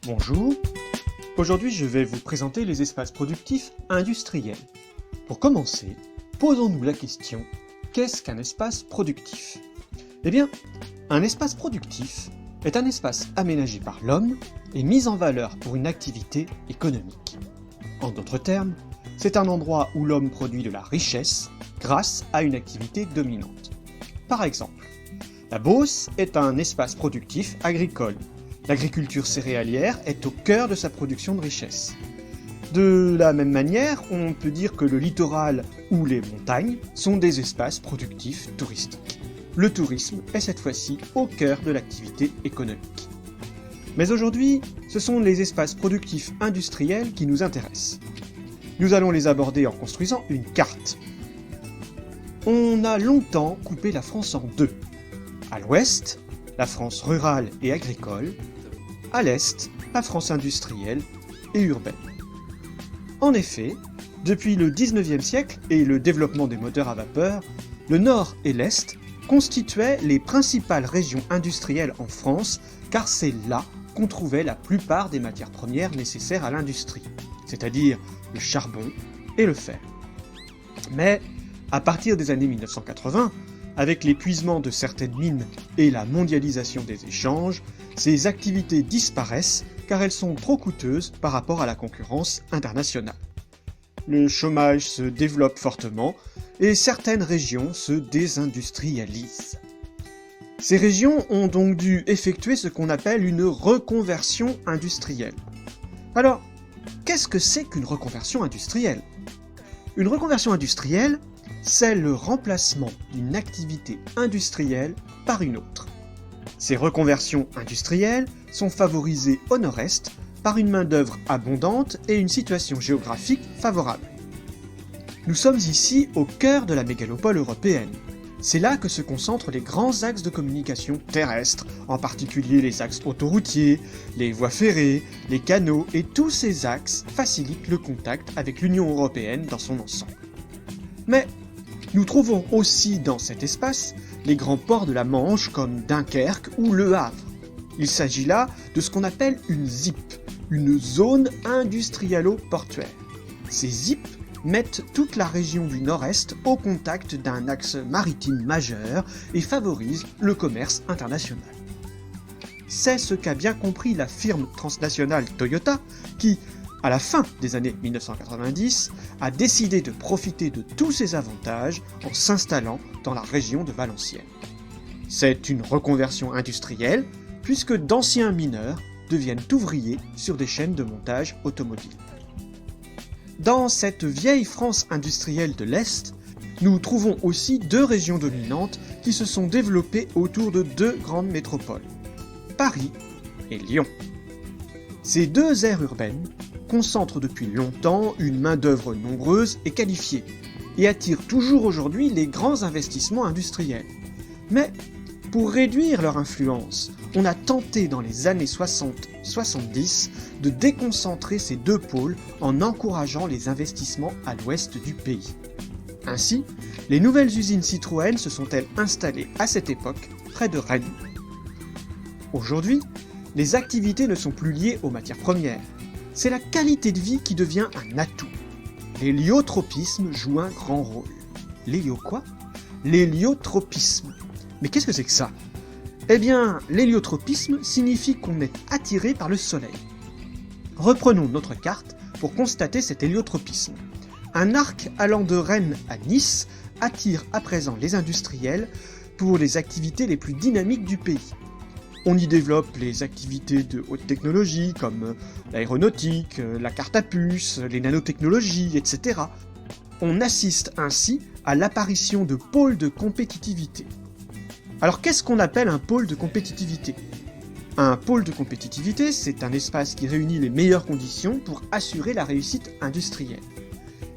Bonjour, aujourd'hui je vais vous présenter les espaces productifs industriels. Pour commencer, posons-nous la question, qu'est-ce qu'un espace productif? Eh bien, un espace productif est un espace aménagé par l'homme et mis en valeur pour une activité économique. En d'autres termes, c'est un endroit où l'homme produit de la richesse grâce à une activité dominante. Par exemple, la Beauce est un espace productif agricole. L'agriculture céréalière est au cœur de sa production de richesse. De la même manière, on peut dire que le littoral ou les montagnes sont des espaces productifs touristiques. Le tourisme est cette fois-ci au cœur de l'activité économique. Mais aujourd'hui, ce sont les espaces productifs industriels qui nous intéressent. Nous allons les aborder en construisant une carte. On a longtemps coupé la France en deux. À l'ouest, la France rurale et agricole, à l'est, la France industrielle et urbaine. En effet, depuis le XIXe siècle et le développement des moteurs à vapeur, le nord et l'est constituaient les principales régions industrielles en France, car c'est là qu'on trouvait la plupart des matières premières nécessaires à l'industrie, c'est-à-dire le charbon et le fer. Mais, à partir des années 1980, avec l'épuisement de certaines mines et la mondialisation des échanges, ces activités disparaissent car elles sont trop coûteuses par rapport à la concurrence internationale. Le chômage se développe fortement et certaines régions se désindustrialisent. Ces régions ont donc dû effectuer ce qu'on appelle une reconversion industrielle. Alors, qu'est-ce que c'est qu'une reconversion industrielle? Une reconversion industrielle, c'est le remplacement d'une activité industrielle par une autre. Ces reconversions industrielles sont favorisées au nord-est par une main-d'œuvre abondante et une situation géographique favorable. Nous sommes ici au cœur de la mégalopole européenne. C'est là que se concentrent les grands axes de communication terrestres, en particulier les axes autoroutiers, les voies ferrées, les canaux, et tous ces axes facilitent le contact avec l'Union européenne dans son ensemble. Mais nous trouvons aussi dans cet espace les grands ports de la Manche comme Dunkerque ou Le Havre. Il s'agit là de ce qu'on appelle une ZIP, une zone industrialo-portuaire. Ces ZIP mettent toute la région du nord-est au contact d'un axe maritime majeur et favorisent le commerce international. C'est ce qu'a bien compris la firme transnationale Toyota qui, à la fin des années 1990, a décidé de profiter de tous ces avantages en s'installant dans la région de Valenciennes. C'est une reconversion industrielle, puisque d'anciens mineurs deviennent ouvriers sur des chaînes de montage automobiles. Dans cette vieille France industrielle de l'Est, nous trouvons aussi deux régions dominantes qui se sont développées autour de deux grandes métropoles, Paris et Lyon. Ces deux aires urbaines concentrent depuis longtemps une main-d'œuvre nombreuse et qualifiée, et attirent toujours aujourd'hui les grands investissements industriels. Mais pour réduire leur influence, on a tenté dans les années 60-70 de déconcentrer ces deux pôles en encourageant les investissements à l'ouest du pays. Ainsi, les nouvelles usines Citroën se sont-elles installées à cette époque près de Rennes. Aujourd'hui, les activités ne sont plus liées aux matières premières. C'est la qualité de vie qui devient un atout. L'héliotropisme joue un grand rôle. L'hélio quoi? L'héliotropisme. Mais qu'est-ce que c'est que ça? Eh bien, l'héliotropisme signifie qu'on est attiré par le soleil. Reprenons notre carte pour constater cet héliotropisme. Un arc allant de Rennes à Nice attire à présent les industriels pour les activités les plus dynamiques du pays. On y développe les activités de haute technologie comme l'aéronautique, la carte à puce, les nanotechnologies, etc. On assiste ainsi à l'apparition de pôles de compétitivité. Alors qu'est-ce qu'on appelle un pôle de compétitivité? Un pôle de compétitivité, c'est un espace qui réunit les meilleures conditions pour assurer la réussite industrielle.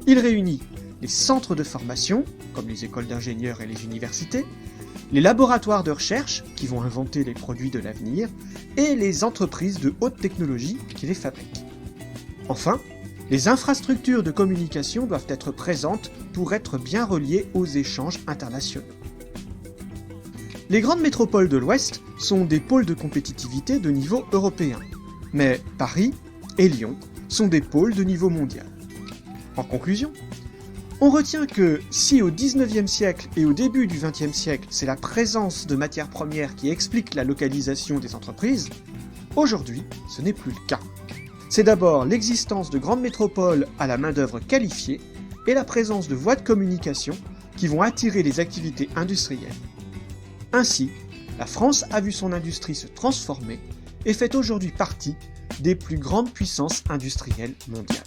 Il réunit les centres de formation, comme les écoles d'ingénieurs et les universités, les laboratoires de recherche qui vont inventer les produits de l'avenir, et les entreprises de haute technologie qui les fabriquent. Enfin, les infrastructures de communication doivent être présentes pour être bien reliées aux échanges internationaux. Les grandes métropoles de l'Ouest sont des pôles de compétitivité de niveau européen. Mais Paris et Lyon sont des pôles de niveau mondial. En conclusion, on retient que si au XIXe siècle et au début du XXe siècle, c'est la présence de matières premières qui explique la localisation des entreprises, aujourd'hui, ce n'est plus le cas. C'est d'abord l'existence de grandes métropoles à la main-d'œuvre qualifiée et la présence de voies de communication qui vont attirer les activités industrielles. Ainsi, la France a vu son industrie se transformer et fait aujourd'hui partie des plus grandes puissances industrielles mondiales.